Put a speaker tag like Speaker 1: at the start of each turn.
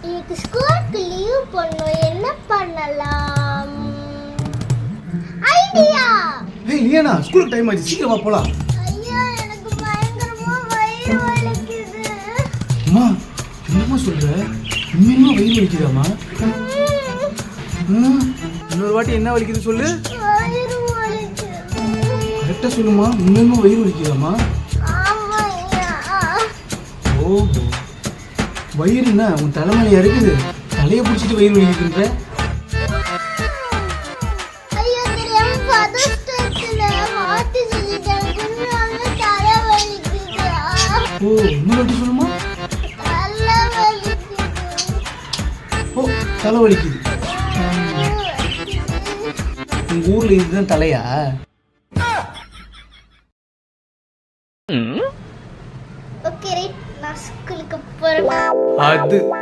Speaker 1: இன்னைக்கு ஸ்கூலுக்கு லீவ் பண்ணோம், என்ன பண்ணலாம்? ஐடியா!
Speaker 2: ஏய் லியானா, ஸ்கூலுக்கு டைம் ஆச்சு, சீக்கிரம் வா போலாம்.
Speaker 1: ஐயா, எனக்கு பயங்கரமா வயிறு வலிக்குது.
Speaker 2: அம்மா, என்னம்மா சொல்ற? உண்மையுமா வயிறு வலிக்குதாம்மா? இன்னொரு வாட்டி என்ன வலிக்குது சொல்லு.
Speaker 1: வயிறு வலிக்குது.
Speaker 2: கரெக்டா சொல்லுமா, உண்மையுமா வயிறு வலிக்குதாம்மா?
Speaker 1: ஆமாய்யா.
Speaker 2: ஓஹோ, வயிறு என்ன உன் தலைமையில இருக்குது? தலையை பிடிச்சிட்டு வயிறு வலிக்குதுன்ற?
Speaker 1: ஐயோ, தெரியாம Father's Day-ல மாத்தி சொல்லிட்டேன். உண்மையாலுமே தலை வலிக்குது.
Speaker 2: ஓ, இன்னொரு வாட்டி சொல்லுமா.
Speaker 1: தலை வலிக்குது.
Speaker 2: ஓ, தலை வலிக்குது. உங்க ஊர்ல இதுதான் தலையா?
Speaker 1: ஓகே ரைட், நான் ஸ்கூலுக்கு போறேன்.
Speaker 2: அது